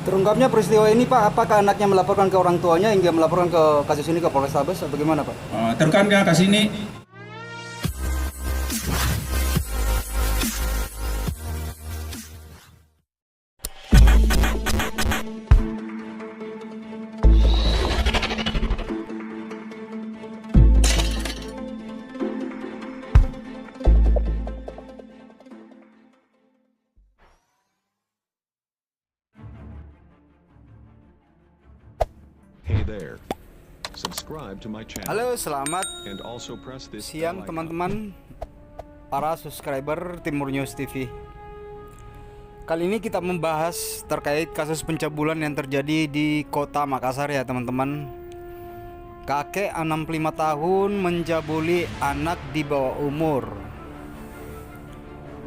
Terungkapnya peristiwa ini Pak, apakah anaknya melaporkan ke orang tuanya hingga melaporkan ke kasus ini ke Polrestabes atau bagaimana Pak? Terungkapnya kasus ini Hey there. Subscribe to my channel Halo, selamat and also press this siang bell icon. teman-teman para subscriber Timur News TV. Kali ini kita membahas terkait kasus pencabulan yang terjadi di kota Makassar ya teman-teman. Kakek 65 tahun mencabuli anak di bawah umur.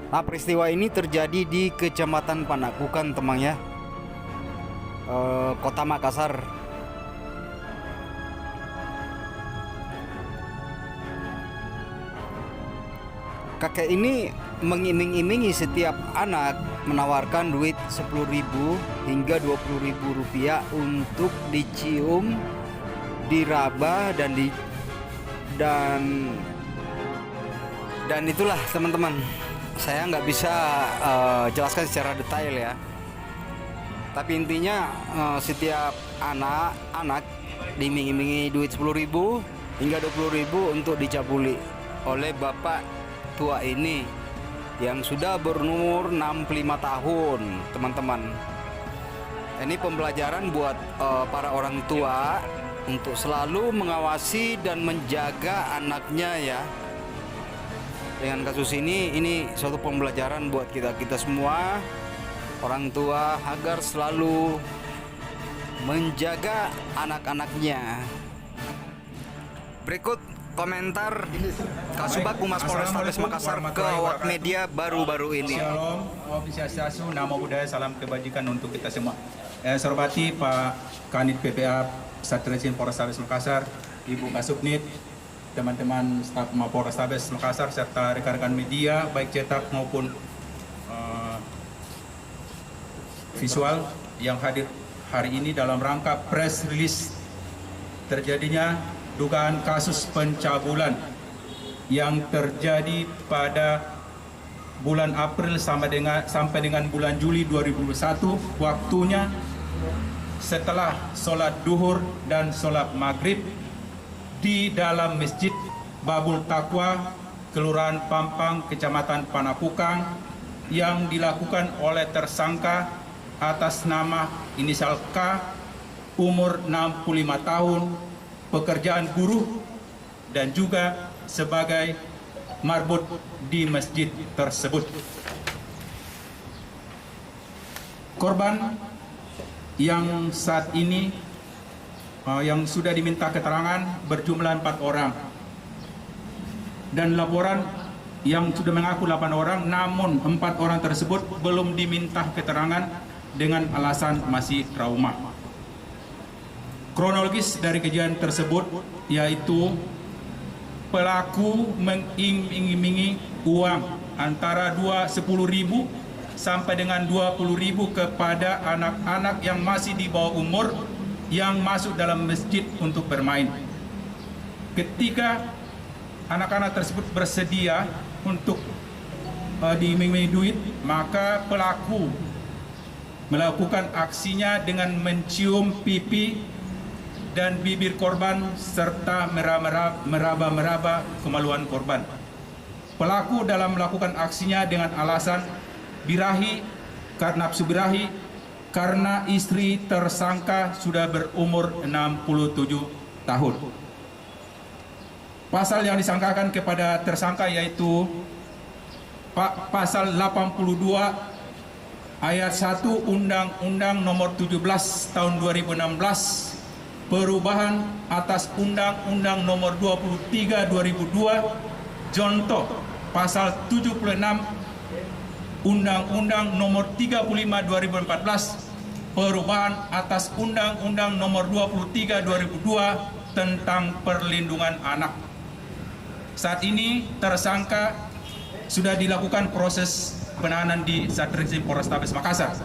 Nah, peristiwa ini terjadi di Kecamatan Panakukan teman ya, kota Makassar. Kakek ini mengiming-imingi setiap anak menawarkan duit 10.000 hingga 20.000 rupiah untuk dicium, diraba dan itulah teman-teman. Saya nggak bisa jelaskan secara detail ya. Tapi intinya setiap anak diiming-imingi duit 10.000 hingga 20.000 untuk dicabuli oleh bapak tua ini yang sudah berumur 65 tahun teman-teman. Ini pembelajaran buat para orang tua untuk selalu mengawasi dan menjaga anaknya ya. Dengan kasus ini suatu pembelajaran buat kita semua orang tua agar selalu menjaga anak-anaknya. Berikut komentar Kasubag Humas Polrestabes Makassar ke awak media baru-baru ini. Shalom, Om Swastiastu, Namo Buddhaya, salam kebajikan untuk kita semua. Saya hormati Pak Kanit PPA Satreskrim Polrestabes Makassar, Ibu Kasubnit, teman-teman staf Polrestabes Makassar serta rekan-rekan media baik cetak maupun visual yang hadir hari ini dalam rangka press release terjadinya dugaan kasus pencabulan yang terjadi pada bulan April sampai dengan bulan Juli 2021, waktunya setelah sholat duhur dan sholat maghrib di dalam Masjid Babul Taqwa, Kelurahan Pampang, Kecamatan Panakukang, yang dilakukan oleh tersangka atas nama inisial K, umur 65 tahun, pekerjaan guru dan juga sebagai marbot di masjid tersebut. Korban yang saat ini yang sudah diminta keterangan berjumlah 4 orang dan laporan yang sudah mengaku 8 orang, namun 4 orang tersebut belum diminta keterangan dengan alasan masih trauma. Kronologis dari kejadian tersebut yaitu pelaku mengiming-imingi uang antara 10.000 sampai dengan 20.000 kepada anak-anak yang masih di bawah umur yang masuk dalam masjid untuk bermain. Ketika anak-anak tersebut bersedia untuk diiming-imingi duit, maka pelaku melakukan aksinya dengan mencium pipi dan bibir korban serta meraba-meraba kemaluan korban. Pelaku dalam melakukan aksinya dengan alasan birahi, karena nafsu birahi, karena istri tersangka sudah berumur 67 tahun. Pasal yang disangkakan kepada tersangka yaitu pasal 82 ayat 1 Undang-Undang Nomor 17 Tahun 2016 perubahan atas Undang-Undang Nomor 23 2002, contoh pasal 76 Undang-Undang Nomor 35 2014 perubahan atas Undang-Undang Nomor 23 2002 tentang perlindungan anak. Saat ini tersangka sudah dilakukan proses penahanan di Satreskrim Polrestabes Makassar.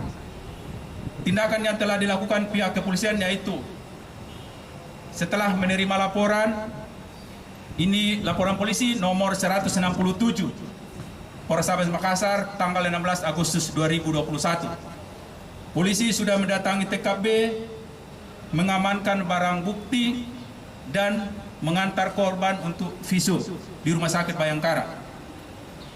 Tindakan yang telah dilakukan pihak kepolisian yaitu setelah menerima laporan, ini laporan polisi nomor 167 Polrestabes Makassar tanggal 16 Agustus 2021. Polisi sudah mendatangi TKP, mengamankan barang bukti dan mengantar korban untuk visum di Rumah Sakit Bayangkara.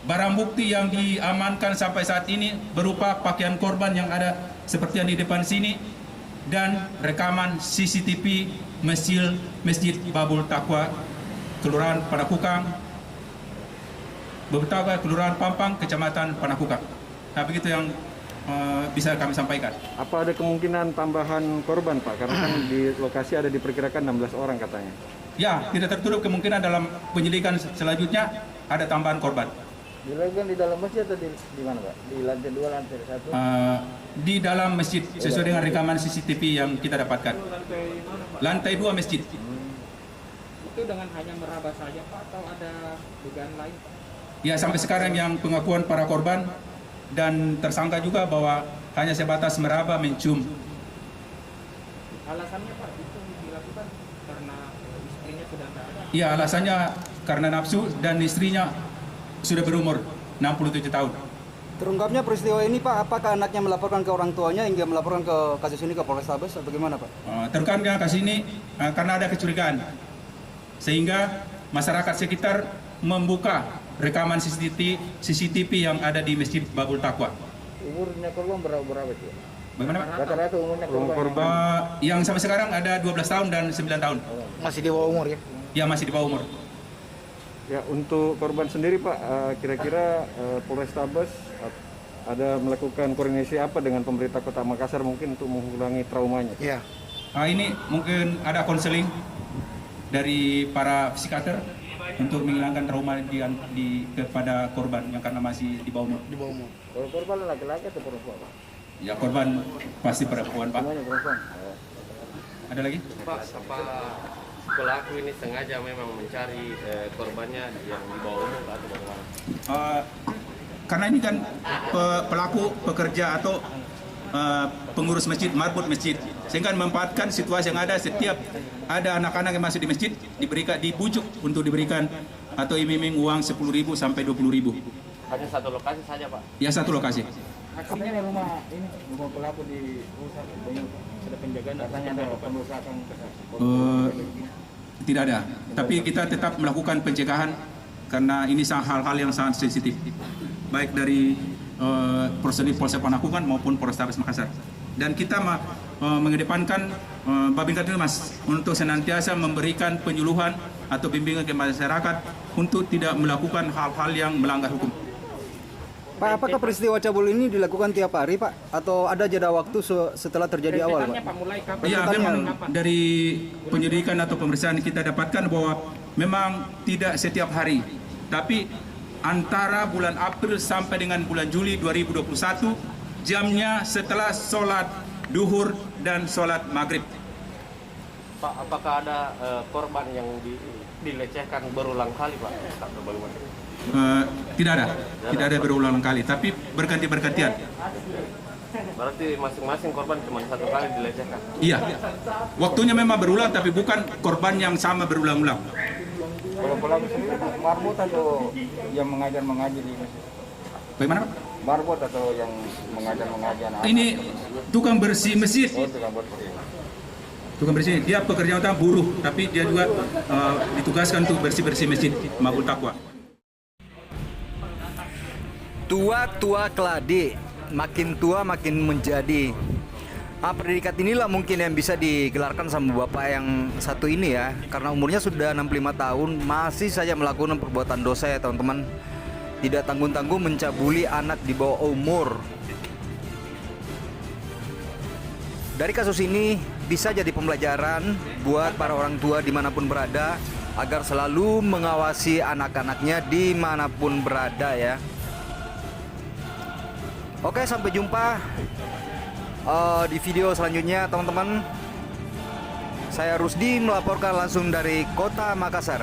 Barang bukti yang diamankan sampai saat ini berupa pakaian korban yang ada seperti yang di depan sini dan rekaman CCTV Masjid Babul Taqwa, Kelurahan Panakukang, Babul Kelurahan Pampang, Kecamatan Panakukang. Nah, begitu yang bisa kami sampaikan. Apa ada kemungkinan tambahan korban, Pak? Karena kan di lokasi ada diperkirakan 16 orang katanya. Ya, tidak tertutup kemungkinan dalam penyelidikan selanjutnya ada tambahan korban. Dilakukan di dalam masjid atau di mana, Pak? Di lantai 2, lantai 1? Di dalam masjid sesuai dengan rekaman CCTV yang kita dapatkan. Lantai 2 masjid. Itu dengan hanya meraba saja, Pak, atau ada dugaan lain, Pak? Ya, sampai sekarang yang pengakuan para korban dan tersangka juga bahwa hanya sebatas meraba, mencium. Alasannya, Pak, itu dilakukan karena istrinya sudah tidak ada? Ya, alasannya karena nafsu dan istrinya sudah berumur 67 tahun. Terungkapnya peristiwa ini Pak, apakah anaknya melaporkan ke orang tuanya hingga melaporkan ke kasus ini ke Polrestabes atau bagaimana Pak? Terungkapnya kasus ini karena ada kecurigaan, sehingga masyarakat sekitar membuka rekaman CCTV yang ada di Masjid Babul Taqwa. Umurnya korban berapa sih? Bagaimana Pak? Rata-rata umurnya korban. Yang sampai sekarang ada 12 tahun dan 9 tahun. Masih di bawah umur ya? Ya, masih di bawah umur. Ya, untuk korban sendiri, Pak, kira-kira Polrestabes ada melakukan koordinasi apa dengan pemerintah Kota Makassar mungkin untuk mengurangi traumanya? Iya. Ini mungkin ada konseling dari para psikiater untuk menghilangkan trauma kepada korban yang karena masih di bawah umur. Di bawah umur. Kalau korban laki-laki atau perempuan, Pak? Ya, korban pasti perempuan, Pak. Semuanya perempuan. Ada lagi? Pak, apa pelaku ini sengaja memang mencari korbannya yang di bawah umur atau bagaimana? Karena ini kan pelaku pekerja atau pengurus masjid, marbot masjid, sehingga memanfaatkan situasi yang ada. Setiap ada anak-anak yang masih di masjid dibujuk untuk diberikan atau iming-iming uang 10.000 sampai 20.000. Hanya satu lokasi saja, Pak? Ya, satu lokasi. Aksinya di rumah ini, rumah pelaku di rusak, ada penjagaan, katanya ada perusakan. Tidak ada, tapi kita tetap melakukan pencegahan karena ini hal-hal yang sangat sensitif, baik dari personil Polsek Panakukang maupun Polrestabes Makassar. Dan kita mengedepankan Babin Kapolres untuk senantiasa memberikan penyuluhan atau bimbingan ke masyarakat untuk tidak melakukan hal-hal yang melanggar hukum. Pak, apakah peristiwa cabul ini dilakukan tiap hari Pak? Atau ada jeda waktu setelah terjadi awal Pak? Mulai kapan? Ya, memang dari penyelidikan atau pemeriksaan kita dapatkan bahwa memang tidak setiap hari, tapi antara bulan April sampai dengan bulan Juli 2021, jamnya setelah sholat duhur dan sholat maghrib. Pak, apakah ada korban yang dilecehkan berulang kali, Pak? Atau bagaimana? Tidak ada berulang kali, tapi berganti-bergantian. Berarti masing-masing korban cuma satu kali dilecehkan? Iya, waktunya memang berulang, tapi bukan korban yang sama berulang-ulang. Kalau pelaku sendiri marbot atau yang mengajar di masjid? Bagaimana Pak? Marbot atau yang mengajar anak? Ini tukang bersih masjid. Oh, tukang bersih. Tukang bersih, dia pekerjaan utama buruh, tapi dia juga ditugaskan untuk bersih-bersih masjid Babul Taqwa. Tua keladi, makin tua makin menjadi. Predikat inilah mungkin yang bisa digelarkan sama bapak yang satu ini ya, karena umurnya sudah 65 tahun masih saja melakukan perbuatan dosa ya teman-teman. Tidak tanggung-tanggung mencabuli anak di bawah umur. Dari kasus ini bisa jadi pembelajaran buat para orang tua dimanapun berada, agar selalu mengawasi anak-anaknya dimanapun berada ya. Oke, sampai jumpa di video selanjutnya teman-teman. Saya Rusdi melaporkan langsung dari Kota Makassar.